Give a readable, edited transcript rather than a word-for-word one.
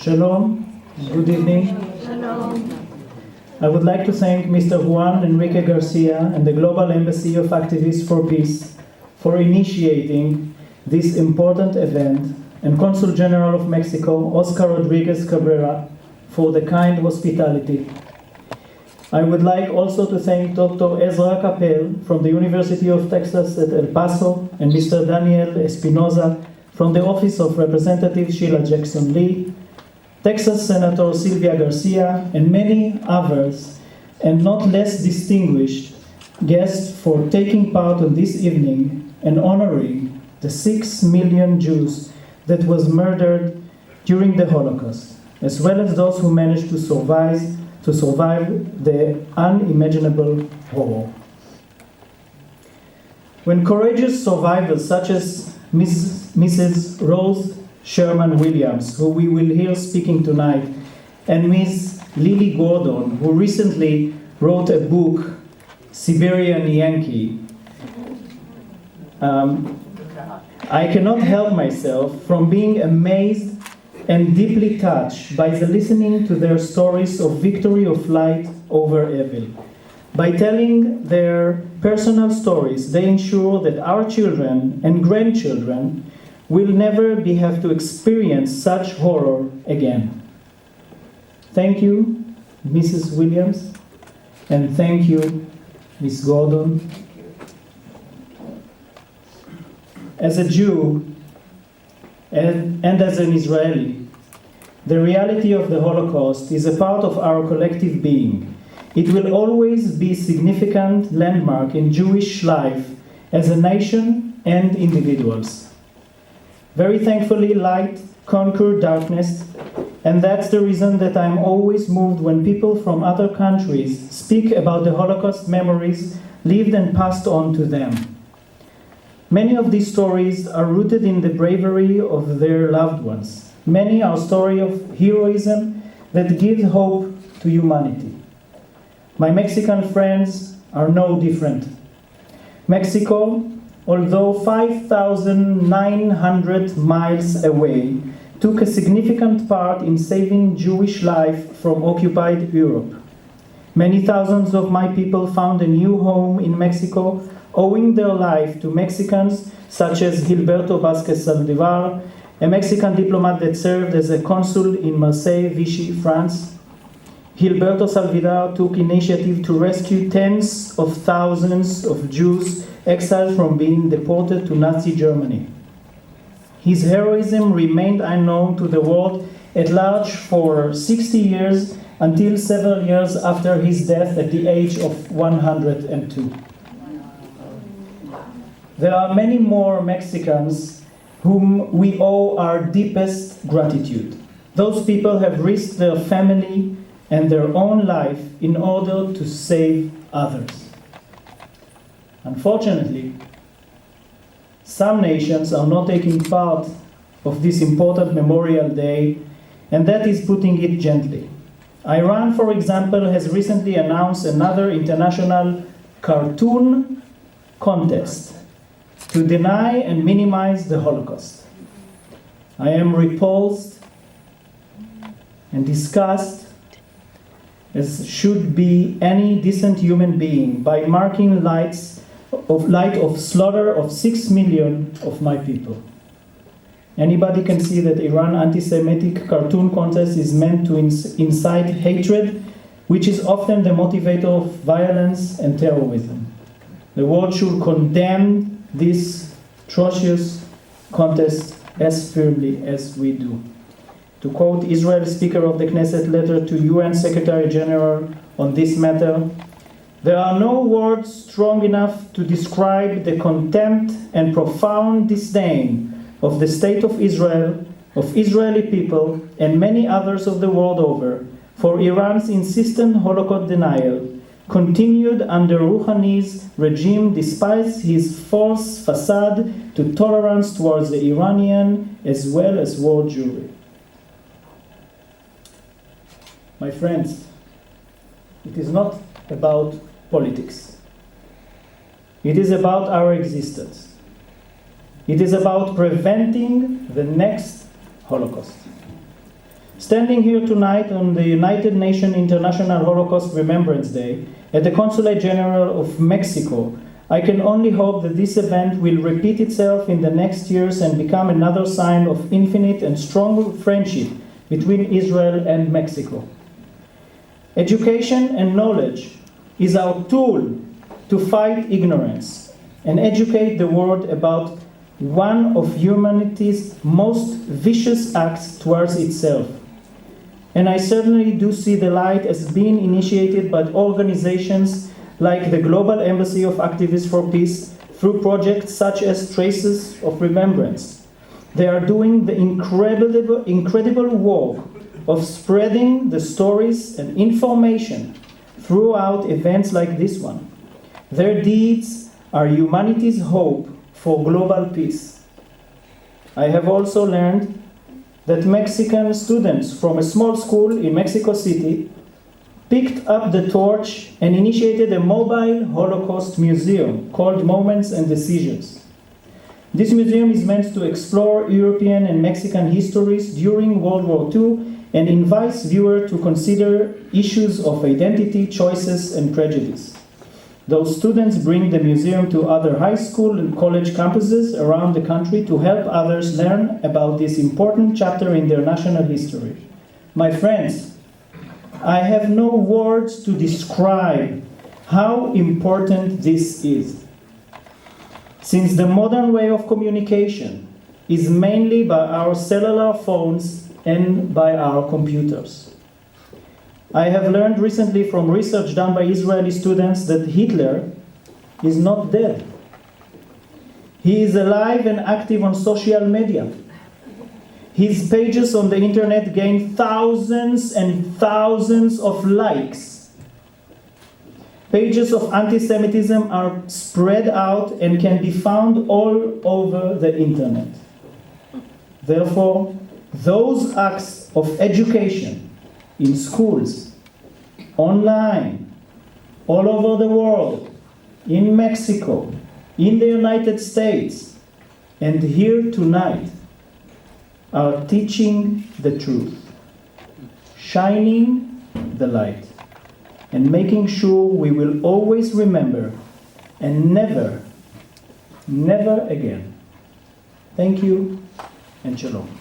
Shalom, good evening. Shalom. I would like to thank Mr. Juan Enrique Garcia and the Global Embassy of Activists for Peace for initiating this important event, and Consul General of Mexico, Oscar Rodriguez Cabrera, for the kind hospitality. I would like also to thank Dr. Ezra Capel from the University of Texas at El Paso and Mr. Daniel Espinoza from the Office of Representative Sheila Jackson Lee, Texas Senator Sylvia Garcia, and many others, and not less distinguished guests for taking part on this evening and honoring the 6 million Jews that was murdered during the Holocaust, as well as those who managed to survive the unimaginable horror. When courageous survivors such as Mrs. Rose Sherman Williams, who we will hear speaking tonight, and Ms. Lily Gordon, who recently wrote a book, Siberian Yankee, I cannot help myself from being amazed and deeply touched by the listening to their stories of victory of light over evil. By telling their personal stories, they ensure that our children and grandchildren will never have to experience such horror again. Thank you, Mrs. Williams, and thank you, Ms. Gordon. As a Jew and as an Israeli, the reality of the Holocaust is a part of our collective being. It will always be a significant landmark in Jewish life as a nation and individuals. Very thankfully, light conquered darkness, and that's the reason that I'm always moved when people from other countries speak about the Holocaust memories lived and passed on to them. Many of these stories are rooted in the bravery of their loved ones. Many are stories of heroism that give hope to humanity. My Mexican friends are no different. Mexico, although 5,900 miles away, took a significant part in saving Jewish life from occupied Europe. Many thousands of my people found a new home in Mexico, owing their life to Mexicans such as Gilberto Vázquez Saldivar, a Mexican diplomat that served as a consul in Marseille, Vichy, France. Gilberto Saldivar took initiative to rescue tens of thousands of Jews exiled from being deported to Nazi Germany. His heroism remained unknown to the world at large for 60 years until several years after his death at the age of 102. There are many more Mexicans whom we owe our deepest gratitude. Those people have risked their family and their own life in order to save others. Unfortunately, some nations are not taking part of this important Memorial Day, and that is putting it gently. Iran, for example, has recently announced another international cartoon contest to deny and minimize the Holocaust. I am repulsed and disgusted, as should be any decent human being, by marking light of slaughter of 6 million of my people. Anybody can see that Iran anti-Semitic cartoon contest is meant to incite hatred, which is often the motivator of violence and terrorism. The world should condemn this atrocious contest as firmly as we do. To quote Israel's Speaker of the Knesset letter to UN Secretary General on this matter, there are no words strong enough to describe the contempt and profound disdain of the State of Israel, of Israeli people, and many others of the world over for Iran's insistent Holocaust denial, continued under Rouhani's regime despite his false facade to tolerance towards the Iranian as well as world Jewry. My friends, it is not about politics. It is about our existence. It is about preventing the next Holocaust. Standing here tonight on the United Nations International Holocaust Remembrance Day at the Consulate General of Mexico, I can only hope that this event will repeat itself in the next years and become another sign of infinite and strong friendship between Israel and Mexico. Education and knowledge is our tool to fight ignorance and educate the world about one of humanity's most vicious acts towards itself. And I certainly do see the light as being initiated by organizations like the Global Embassy of Activists for Peace through projects such as Traces of Remembrance. They are doing the incredible work of spreading the stories and information throughout events like this one. Their deeds are humanity's hope for global peace. I have also learned that Mexican students from a small school in Mexico City picked up the torch and initiated a mobile Holocaust museum called Moments and Decisions. This museum is meant to explore European and Mexican histories during World War II and invites viewers to consider issues of identity, choices, and prejudice. Those students bring the museum to other high school and college campuses around the country to help others learn about this important chapter in their national history. My friends, I have no words to describe how important this is. Since the modern way of communication is mainly by our cellular phones and by our computers. I have learned recently from research done by Israeli students that Hitler is not dead. He is alive and active on social media. His pages on the internet gain thousands and thousands of likes. Pages of anti-Semitism are spread out and can be found all over the internet. Therefore, those acts of education in schools, online, all over the world, in Mexico, in the United States, and here tonight, are teaching the truth, shining the light, and making sure we will always remember and never, never again. Thank you and shalom.